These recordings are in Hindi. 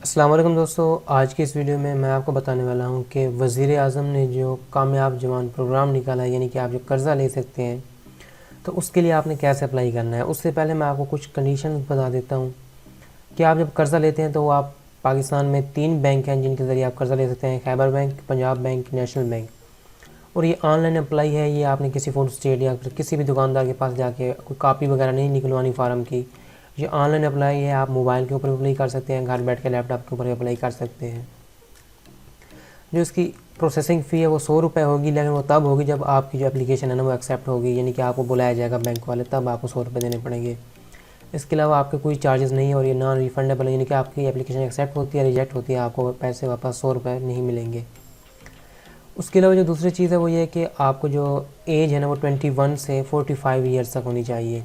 अस्सलाम वालेकुम दोस्तों, आज की इस वीडियो में मैं आपको बताने वाला हूं कि वज़ीर आज़म ने जो कामयाब जवान प्रोग्राम निकाला है, यानी कि आप जो कर्ज़ा ले सकते हैं तो उसके लिए आपने कैसे अप्लाई करना है। उससे पहले मैं आपको कुछ कंडीशंस बता देता हूं कि आप जब कर्ज़ा लेते हैं तो आप पाकिस्तान में 3 बैंक हैं जिनके ज़रिए आप कर्ज़ा ले सकते हैं: Khyber bank, Punjab bank, national bank. और ये ऑनलाइन अप्लाई है, ये आपने किसी फ़ोटो स्टेट या फिर किसी भी दुकानदार के पास जाके कोई कापी वगैरह नहीं निकलवानी फार्म की। ये ऑनलाइन अप्लाई है, आप मोबाइल के ऊपर अप्लाई कर सकते हैं, घर बैठ के लैपटॉप के ऊपर अप्लाई कर सकते हैं। जो इसकी प्रोसेसिंग फ़ी है वो 100 रुपये होगी, लेकिन वो तब होगी जब आपकी जो एप्लीकेशन है ना वो एक्सेप्ट होगी, यानी कि आपको बुलाया जाएगा बैंक वाले, तब आपको 100 रुपये देने पड़ेंगे। इसके अलावा आपके कोई चार्जेस नहीं है और ये नॉन रिफंडेबल है, यानी कि आपकी एप्लीकेशन एक्सेप्ट होती है, रिजेक्ट होती है, आपको पैसे वापस 100 रुपये नहीं मिलेंगे। उसके अलावा जो दूसरी चीज़ है वो ये है कि आपको जो एज है ना वो 21 से 45 ईयर्स तक होनी चाहिए।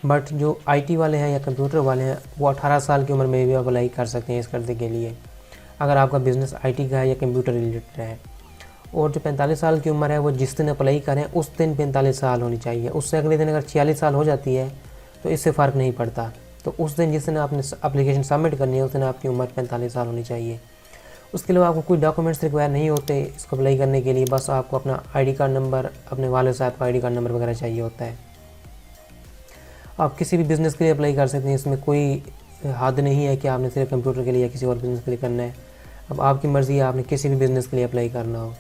बट जो आईटी वाले हैं या कंप्यूटर वाले हैं वो 18 साल की उम्र में भी अप्लाई कर सकते हैं इस कर्ज़े के लिए, अगर आपका बिज़नेस आईटी का है या कंप्यूटर रिलेटेड है। और जो 45 साल की उम्र है वो जिस दिन अप्लाई करें उस दिन 45 साल होनी चाहिए। उससे अगले दिन अगर 46 साल हो जाती है तो इससे फ़र्क नहीं पड़ता। तो उस दिन जिस दिन आपने एप्लीकेशन सबमिट करनी है उस दिन आपकी उम्र 45 साल होनी चाहिए। उसके अलावा आपको कोई डॉक्यूमेंट्स रिक्वायर नहीं होते इसको अप्लाई करने के लिए, बस आपको अपना आईडी कार्ड नंबर, अपने वाले साहब का आईडी कार्ड नंबर वगैरह चाहिए होता है। आप किसी भी बिज़नेस के लिए अप्लाई कर सकते हैं, इसमें कोई हद नहीं है कि आपने सिर्फ कंप्यूटर के लिए या किसी और बिज़नेस के लिए करना है। अब आपकी मर्ज़ी है, आपने किसी भी बिज़नेस के लिए अप्लाई करना हो।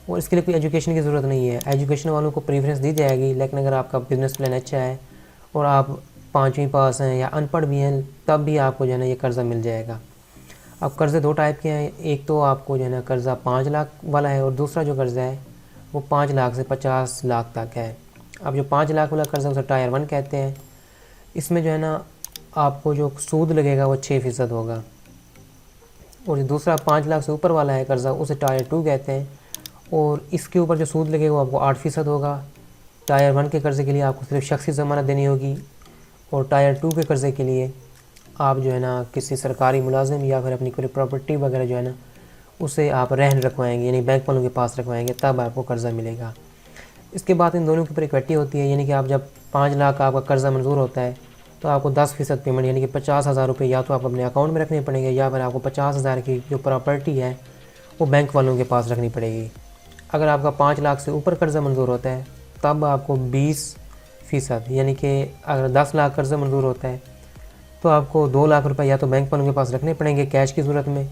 और इसके लिए कोई एजुकेशन की ज़रूरत नहीं है, एजुकेशन वालों को प्रेफरेंस दी जाएगी, लेकिन अगर आपका बिज़नेस प्लान अच्छा है और आप 5वीं पास हैं या अनपढ़ भी हैं तब भी आपको जो है ना ये कर्ज़ा मिल जाएगा। अब कर्ज़े 2 टाइप के हैं, एक तो आपको जो है ना कर्ज़ा 5 लाख वाला है और दूसरा जो कर्ज़ा है वो 5 लाख से 50 लाख तक है। अब जो 5 लाख वाला कर्ज़ा उसे टायर 1 कहते हैं। इसमें जो है ना आपको जो सूद लगेगा वो 6% होगा। और जो दूसरा 5 लाख से ऊपर वाला है कर्ज़ा उसे टायर 2 कहते हैं, और इसके ऊपर जो सूद लगेगा वो आपको 8% होगा। टायर 1 के कर्ज़े के लिए आपको सिर्फ शख्सी ज़मानत देनी होगी, और टायर 2 के कर्ज़े के लिए आप जो है ना किसी सरकारी मुलाजिम या फिर अपनी कोई प्रॉपर्टी वगैरह जो है ना उसे आप रहन रखवाएंगे, यानी बैंक वालों के पास रखवाएंगे, तब आपको कर्ज़ा मिलेगा। इसके बाद इन दोनों के ऊपर इक्विटी होती है, यानी कि आप जब 5 लाख का आपका कर्ज़ा मंजूर होता है तो आपको 10% पेमेंट यानी कि 50,000 रुपये या तो आप अपने अकाउंट में रखने पड़ेंगे या फिर आपको 50,000 की जो प्रॉपर्टी है वो बैंक वालों के पास रखनी पड़ेगी। अगर आपका 5 लाख से ऊपर कर्ज़ा मंजूर होता है तब आपको 20% यानी कि अगर 10 लाख कर्ज़ा मंजूर होता है तो आपको 2 लाख रुपए या तो बैंक वालों के पास रखने पड़ेंगे कैश की सूरत में,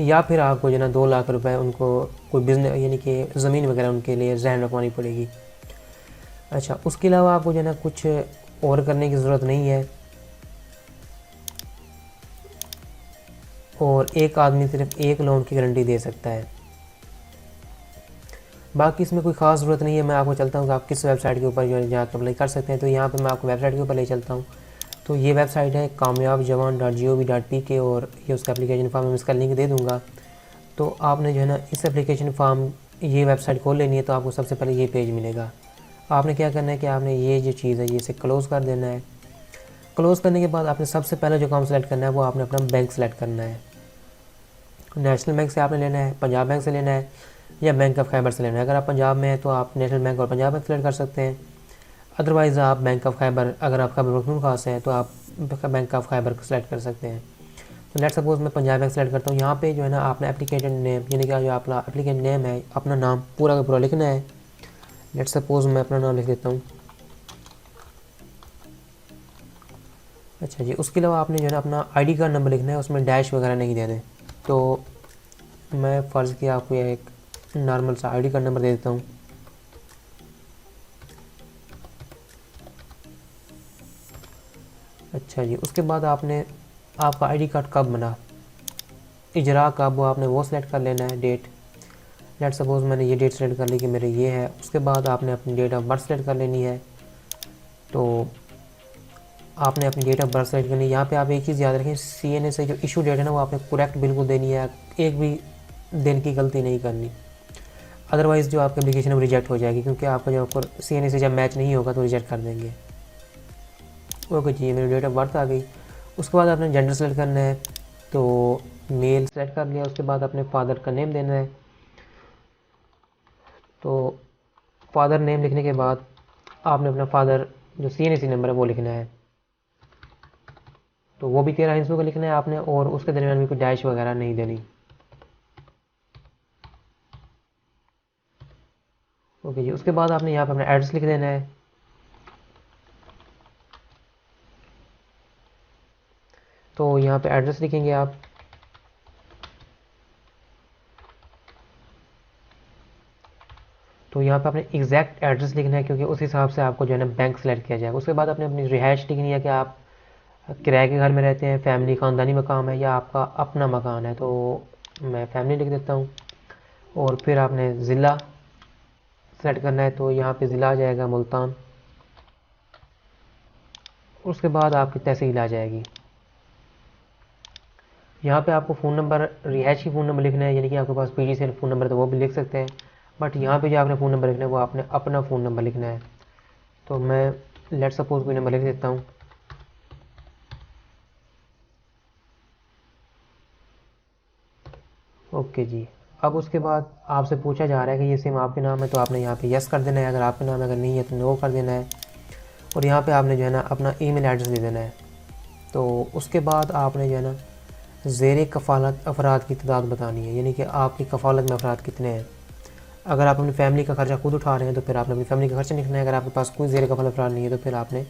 या फिर आपको जो है ना 2 लाख रुपए उनको कोई बिजनेस यानी कि ज़मीन वगैरह उनके लिए रहन रखवानी पड़ेगी। अच्छा, उसके अलावा आपको जो है ना कुछ और करने की ज़रूरत नहीं है, और एक आदमी सिर्फ एक लोन की गारंटी दे सकता है। बाकी इसमें कोई ख़ास ज़रूरत नहीं है। मैं आपको चलता हूँ कि आप किस वेबसाइट के ऊपर जो है जाकर अप्लाई कर सकते हैं। तो यहाँ पे मैं आपको वेबसाइट के ऊपर ले चलता हूँ। तो ये वेबसाइट है kamyabjawan.gov.pk, और ये उसका एप्लीकेशन फॉर्म मैं इसका लिंक दे दूँगा। तो आपने जो है ना इस एप्लीकेशन फॉर्म ये वेबसाइट खोल लेनी है, तो आपको सबसे पहले ये पेज मिलेगा। आपने क्या करना है कि आपने ये जो चीज़ है ये इसे क्लोज़ कर देना है। क्लोज़ करने के बाद आपने सबसे पहले जो काम सेलेक्ट करना है वो आपने अपना बैंक सेलेक्ट करना है। नेशनल बैंक से आपने लेना है, पंजाब बैंक से लेना है, या बैंक ऑफ खैबर से लेना है। अगर आप पंजाब में हैं तो आप नेशनल बैंक और पंजाब बैंक सेलेक्ट कर सकते हैं। अदरवाइज़ आप बैंक ऑफ खैबर, अगर आप खैबर पख्तूनख्वा से हैं तो आप बैंक ऑफ खैबर को सेलेक्ट कर सकते हैं। तो लेट सपोज मैं पंजाब बैंक सेलेक्ट करता हूँ। यहाँ पे जो है ना आपने एप्लीकेशन नेम यानी कि जो अपना एप्लीकेशन नेम है, अपना नाम पूरा का पूरा लिखना है। लेट सपोज मैं अपना नाम लिख देता हूँ। अच्छा जी, उसके अलावा आपने जो है ना अपना आईडी कार्ड नंबर लिखना है, उसमें डैश वगैरह नहीं देने। तो मैं फ़र्ज़ किया आपको यह एक नॉर्मल सा आईडी कार्ड नंबर दे देता हूँ। अच्छा जी, उसके बाद आपने आपका आईडी कार्ड कब बना, इजरा कब, वो आपने वो सिलेक्ट कर लेना है, डेट। लेट सपोज़ मैंने ये डेट सेलेक्ट कर ली कि मेरे ये है। उसके बाद आपने अपनी डेट ऑफ बर्थ सेलेक्ट कर लेनी है। तो आपने अपनी डेट ऑफ बर्थ सेलेक्ट करनी है। यहाँ पे आप एक चीज़ याद रखें, सीएनए से जो इशू डेट है ना वो आपने करेक्ट बिल्कुल देनी है, एक भी दिन की गलती नहीं करनी, अदरवाइज़ जो आपकी एप्लीकेशन वो रिजेक्ट हो जाएगी, क्योंकि आपका जो सीएनए से जब मैच नहीं होगा तो रिजेक्ट कर देंगे। ओके जी, मेरी डेट ऑफ बर्थ आ गई। उसके बाद आपने जेंडर सेलेक्ट करना है, तो मेल सेलेक्ट कर लिया। उसके बाद अपने फादर का नेम देना है। तो फादर नेम लिखने के बाद आपने अपना फादर जो सीएनएसी नंबर है वो लिखना है। तो वो भी 13 हिस्सों का लिखना है आपने, और उसके दरमियान भी कोई डैश वगैरह नहीं देनी। ओके जी, उसके बाद आपने यहाँ पे अपना एड्रेस लिख देना है। तो यहाँ पे एड्रेस लिखेंगे आप। तो यहाँ पे आपने एग्जैक्ट एड्रेस लिखना है, क्योंकि उस हिसाब से आपको जो है ना बैंक सेलेक्ट किया जाएगा। उसके बाद आपने अपनी रिहाइश लिखनी है कि आप किराए के घर में रहते हैं, फैमिली ख़ानदानी मकाम है, या आपका अपना मकान है। तो मैं फैमिली लिख देता हूँ। और फिर आपने ज़िला सेलेक्ट करना है, तो यहाँ पे ज़िला आ जाएगा मुल्तान। उसके बाद आपकी तहसील आ जाएगी। यहाँ पे आपको फ़ोन नंबर, रिहायश की फ़ोन नंबर लिखना है, यानी कि आपके पास पीजी से फ़ोन नंबर है तो वो भी लिख सकते हैं, बट यहाँ पे जो आपने फ़ोन नंबर लिखना है वो आपने अपना फ़ोन नंबर लिखना है। तो मैं लेट सपोज कोई नंबर लिख देता हूँ। ओके जी, अब उसके बाद आपसे पूछा जा रहा है कि ये सिम आपके नाम है, तो आपने यहाँ पे यस कर देना है अगर आपके नाम है, अगर नहीं है तो नो कर देना है। और यहाँ पे आपने जो है ना अपना ईमेल एड्रेस दे देना है। तो उसके बाद आपने जो है ना ज़ेर कफ़ालत अफराद की तादाद बतानी है, यानी कि आपकी कफ़ालत में अफराद कितने हैं। अगर आप अपनी फैमिली का खर्चा खुद उठा रहे हैं तो फिर आपने अपनी फैमिली का खर्चा लिखना है। अगर आपके पास कोई ज़ेर कफ़ालत अफराद नहीं है तो फिर आपने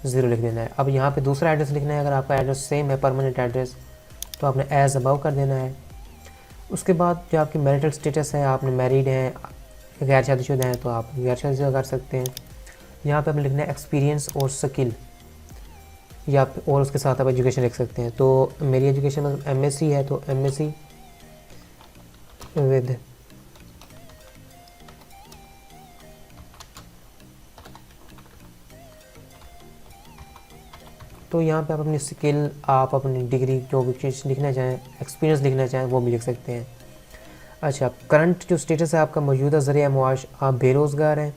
ज़ीरो लिख देना है। अब यहाँ पे दूसरा एड्रेस लिखना है। अगर आपका एड्रेस सेम है, परमानेंट एड्रेस, तो आपने एज़ अबव कर देना है। उसके बाद जो आपकी मैरिटल स्टेटस है, आपने मैरिड हैं, गैर शादीशुदा हैं, तो आप गैर शादीशुदा कर सकते हैं। यहाँ पे आपने लिखना है एक्सपीरियंस और स्किल, या और उसके साथ आप एजुकेशन लिख सकते हैं। तो मेरी एजुकेशन मतलब एमएससी है, तो एमएससी विद तो यहाँ पे आप अपनी स्किल, आप अपनी डिग्री, जो भी चीज़ लिखना चाहें, एक्सपीरियंस लिखना चाहें, वो भी लिख सकते हैं। अच्छा, करंट जो स्टेटस है आपका, मौजूदा ज़रिया मुआश, आप बेरोज़गार हैं,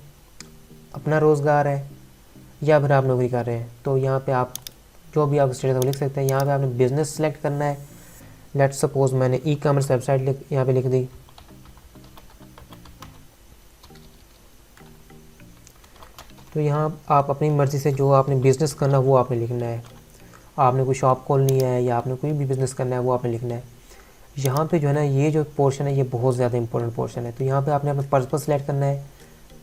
अपना रोज़गार है, या फिर आप नौकरी कर रहे हैं। तो यहाँ पे आप जो भी आप स्टेटस वो लिख सकते हैं। यहाँ पे आपने बिज़नेस सेलेक्ट करना है। लेट्स सपोज मैंने ई कॉमर्स वेबसाइट यहाँ पे लिख दी। तो यहाँ आप अपनी मर्ज़ी से जो आपने बिज़नेस करना वो आपने लिखना है। आपने कोई शॉप खोलनी है या आपने कोई भी बिज़नेस करना है वो आपने लिखना है। यहाँ पे जो है ना ये जो पोर्शन है ये बहुत ज़्यादा इंपॉर्टेंट पोर्शन है। तो यहाँ पे आपने अपना पर्पस सेलेक्ट करना है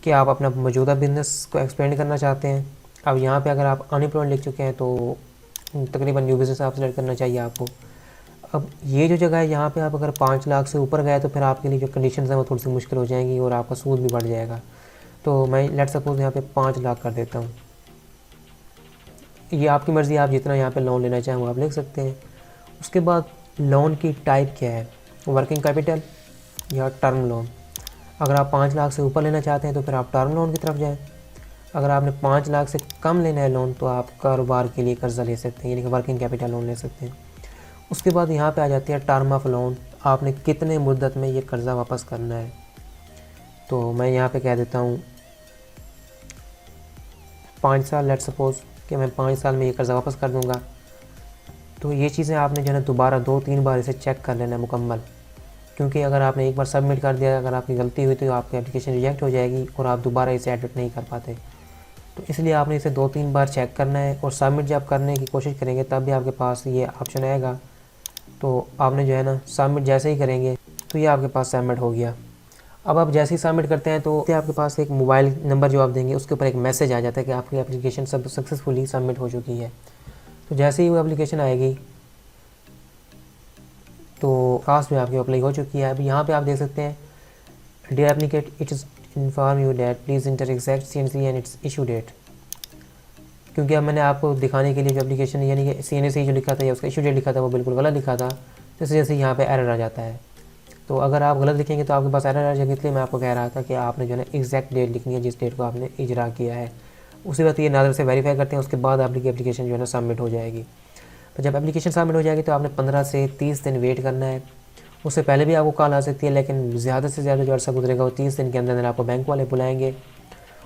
कि आप अपना मौजूदा बिज़नेस को एक्सपेंड करना चाहते हैं। अब यहाँ पे अगर आप अनएम्प्लॉयड लिख चुके हैं तो तकरीबन न्यू बिज़नेस आप सेलेक्ट करना चाहिए आपको। अब ये जो जगह है यहाँ पे आप अगर 5 लाख से ऊपर गए तो फिर आपके लिए जो कंडीशंस हैं वो थोड़ी सी मुश्किल हो जाएंगी और आपका सूद भी बढ़ जाएगा। तो मैं लेट सपोज यहाँ पे 5 लाख कर देता हूँ। ये आपकी मर्ज़ी, आप जितना यहाँ पे लोन लेना चाहें वो आप ले सकते हैं। उसके बाद लोन की टाइप क्या है, वर्किंग कैपिटल या टर्म लोन। अगर आप 5 लाख से ऊपर लेना चाहते हैं तो फिर आप टर्म लोन की तरफ जाएं। अगर आपने 5 लाख से कम लेना है लोन तो आप कारोबार के लिए कर्ज़ा ले सकते हैं, यानी कि वर्किंग कैपिटल लोन ले सकते हैं। उसके बाद यहाँ पे आ जाती है टर्म ऑफ लोन, आपने कितने मुद्दत में ये कर्ज़ा वापस करना है। तो मैं यहाँ पे कह देता हूँ 5 साल। लेट सपोज कि मैं 5 साल में ये कर्ज़ा वापस कर दूँगा। तो ये चीज़ें आपने जो है ना दोबारा 2-3 बार इसे चेक कर लेना है मुकम्मल, क्योंकि अगर आपने एक बार सबमिट कर दिया, अगर आपकी गलती हुई तो आपकी एप्लीकेशन रिजेक्ट हो जाएगी और आप दोबारा इसे एडिट नहीं कर पाते। तो इसलिए आपने इसे 2-3 बार चेक करना है। और सबमिट जब करने की कोशिश करेंगे तब भी आपके पास ये ऑप्शन आएगा। तो आपने जो है ना सबमिट जैसे ही करेंगे तो ये आपके पास सबमिट हो गया। अब आप जैसे ही सबमिट करते हैं तो आपके पास एक मोबाइल नंबर जो आप देंगे उसके ऊपर एक मैसेज आ जाता है कि आपकी एप्लीकेशन सब सक्सेसफुली सबमिट हो चुकी है। तो जैसे ही वो एप्लीकेशन आएगी तो कास्ट में आपकी अप्लाई हो चुकी है। अब यहाँ पे आप देख सकते हैं dear applicant, it is inform you that please enter exact CNC and its issue date. क्योंकि अब मैंने आपको दिखाने के लिए जो एप्लीकेशन यानी कि CNC जो लिखा था या उसका इशू डेट लिखा था वो बिल्कुल गलत लिखा था, तो इस वजह से यहाँ पे एरर आ जाता है। तो अगर आप गलत लिखेंगे तो आपके पास एरर आ जाएगी। इसलिए मैं आपको कह रहा था कि आपने जो है ना एग्जैक्ट डेट लिखनी है जिस डेट को आपने इजरा किया है। उसी वक्त ये नाज़र से वेरीफाई करते हैं, उसके बाद आपकी एप्लीकेशन जो है ना सबमिट हो जाएगी। तो जब एप्लीकेशन सबमिट हो जाएगी तो आपने 15 से 30 दिन वेट करना है। उससे पहले भी आपको कॉल आ सकती है, लेकिन ज़्यादा से ज़्यादा जो अर्सा गुजरेगा वो 30 दिन के अंदर आपको बैंक वाले बुलाएंगे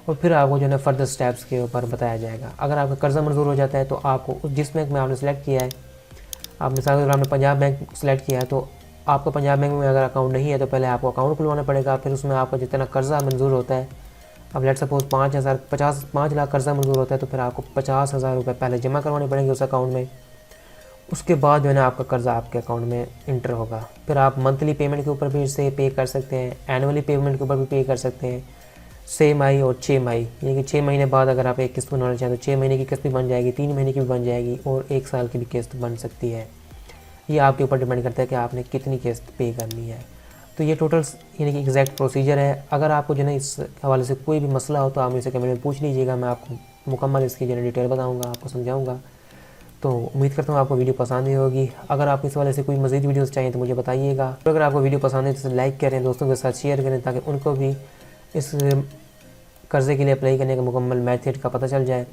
और फिर आपको जो है फर्दर स्टेप्स के ऊपर बताया जाएगा। अगर आपका कर्ज़ा मंजूर हो जाता है तो आपको जिस बैंक में आपने सेलेक्ट किया है, आपने साथ अगर आपने पंजाब बैंक सेलेक्ट किया है तो आपको पंजाब बैंक में अगर अकाउंट नहीं है तो पहले आपको अकाउंट खुलवाना पड़ेगा। फिर उसमें आपका जितना कर्ज़ा मंजूर होता है, अब लेट सपोज 5 लाख कर्ज़ा मंजूर होता है तो फिर आपको 50,000 रुपये पहले जमा करवाने पड़ेंगे उस अकाउंट में। उसके बाद जो है ना आपका कर्ज़ा आपके अकाउंट में इंटर होगा। फिर आप मंथली पेमेंट के ऊपर भी इसे पे कर सकते हैं, एनुअली पेमेंट के ऊपर भी पे कर सकते हैं, 6 माही और 6 माही, यानी कि 6 महीने बाद अगर आप एक किस्त बनवाना चाहें तो 6 महीने की किस्त भी बन जाएगी, 3 महीने की भी बन जाएगी और 1 साल की भी किस्त बन सकती है। ये आपके ऊपर डिपेंड करता है कि आपने कितनी किस्त पे करनी है। तो ये टोटल यानी कि एग्जैक्ट प्रोसीजर है। अगर आपको जो है इस हवाले से कोई भी मसला हो तो आप मुझसे कमेंट में पूछ लीजिएगा, मैं आपको मुकम्मल इसकी जो है डिटेल बताऊँगा, आपको समझाऊँगा। तो उम्मीद करता हूँ आपको वीडियो पसंद आई होगी। अगर आप इस वाले से कोई मज़ीद वीडियोस चाहिए तो मुझे बताइएगा। तो अगर आपको वीडियो पसंद है तो लाइक करें, दोस्तों के साथ शेयर करें ताकि उनको भी इस कर्ज़े के लिए अप्लाई करने का मुकम्मल मेथड का पता चल जाए।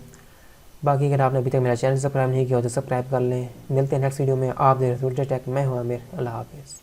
बाकी अगर आपने अभी तक मेरा चैनल सब्सक्राइब नहीं किया हो तो सब्सक्राइब कर लें। मिलते हैं नेक्स्ट वीडियो में। आप देख रहे हैं टेक, मैं हूँ आमिर। अल्लाह हाफिज़।